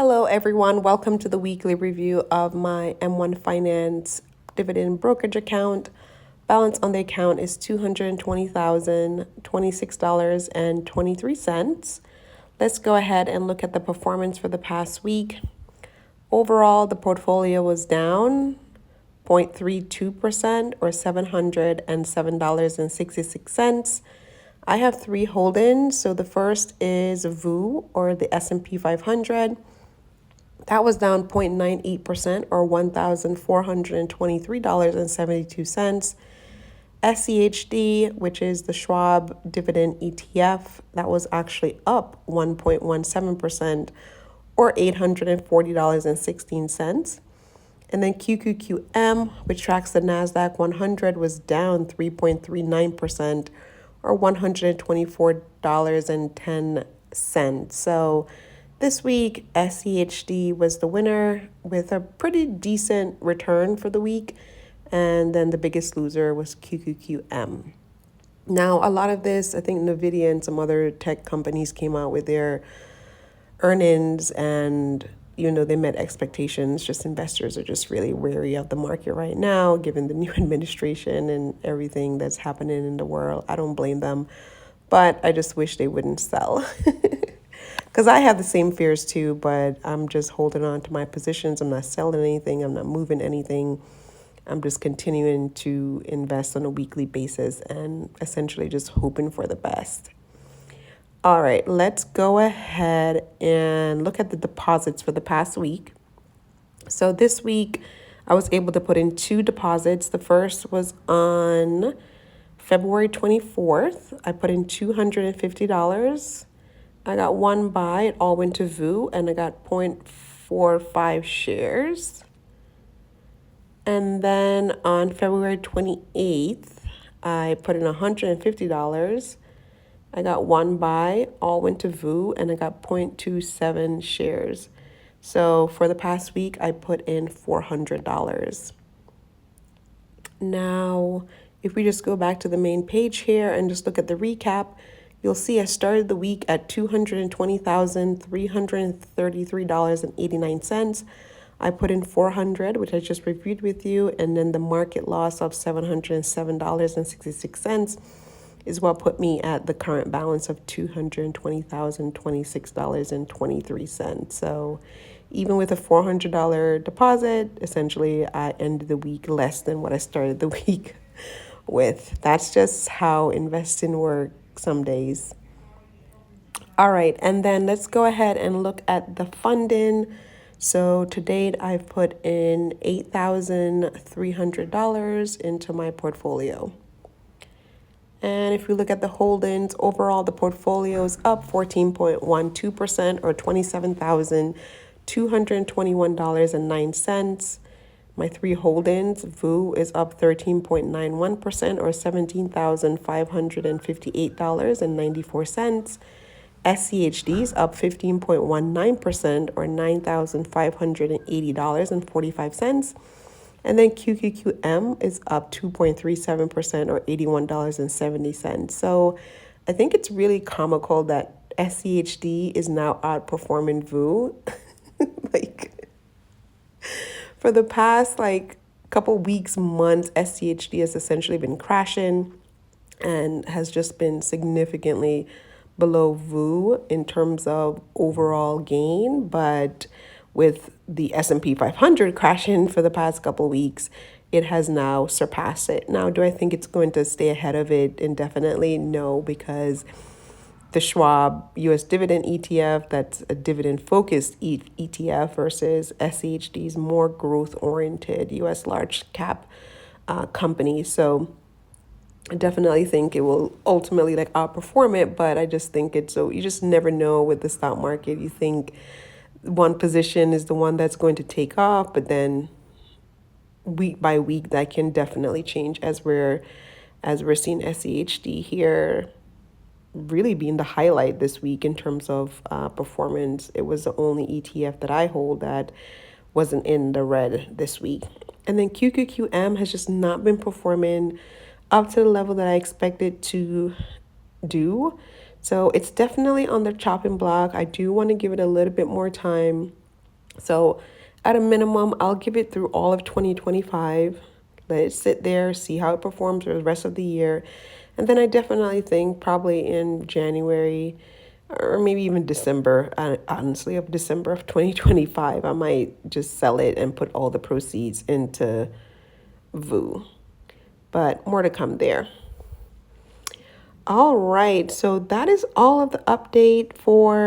Hello, everyone. Welcome to the weekly review of my M1 Finance dividend brokerage account. Balance on the account is $220,026.23. Let's go ahead and look at the performance for the past week. Overall, the portfolio was down 0.32% or $707.66. I have three hold-ins. So the first is VOO, or the S&P 500. That was down 0.98% or $1,423.72. SCHD, which is the Schwab Dividend ETF, that was actually up 1.17% or $840.16. And then QQQM, which tracks the NASDAQ 100, was down 3.39% or $124.10. So this week, SCHD was the winner with a pretty decent return for the week. And then the biggest loser was QQQM. Now, a lot of this, I think NVIDIA and some other tech companies came out with their earnings, and they met expectations. Just investors are just really wary of the market right now, given the new administration and everything that's happening in the world. I don't blame them, but I just wish they wouldn't sell. Because I have the same fears too, but I'm just holding on to my positions. I'm not selling anything. I'm not moving anything. I'm just continuing to invest on a weekly basis and essentially just hoping for the best. All right, let's go ahead and look at the deposits for the past week. So this week, I was able to put in two deposits. The first was on February 24th. I put in $250. I got one buy. It all went to VOO, and I got 0.45 shares. And then on February 28th, I put in $150. I got one buy, all went to VOO, and I got 0.27 shares. So for the past week, I put in $400. Now, if we just go back to the main page here and just look at the recap, you'll see I started the week at $220,333.89. I put in $400, which I just reviewed with you, and then the market loss of $707.66 is what put me at the current balance of $220,026.23. So even with a $400 deposit, essentially I ended the week less than what I started the week with. That's just how investing works some days. All right, and then let's go ahead and look at the funding. So to date, I've put in $8,300 into my portfolio. And if we look at the holdings, overall, the portfolio is up 14.12% or $27,221.09. My three holdings, VOO is up 13.91% or $17,558.94. SCHD is up 15.19% or $9,580.45. And then QQQM is up 2.37% or $81.70. So I think it's really comical that SCHD is now outperforming VOO. For the past couple weeks, months, SCHD has essentially been crashing and has just been significantly below VOO in terms of overall gain. But with the S&P 500 crashing for the past couple weeks, it has now surpassed it. Now, do I think it's going to stay ahead of it indefinitely? No, because the Schwab US Dividend ETF, that's a dividend-focused ETF versus SCHD's more growth-oriented US large cap company. So I definitely think it will ultimately outperform it, but I just think it's so you just never know with the stock market. You think one position is the one that's going to take off, but then week by week that can definitely change as we're seeing SCHD here really being the highlight this week in terms of performance. It was the only ETF that I hold that wasn't in the red this week. And then QQQM has just not been performing up to the level that I expected to do. So it's definitely on the chopping block. I do want to give it a little bit more time So at a minimum, I'll give it through all of 2025. Let it sit there, see how it performs for the rest of the year. And then I definitely think probably in January or maybe even December, honestly, of December of 2025, I might just sell it and put all the proceeds into VOO. But more to come there. All right, so that is all of the update for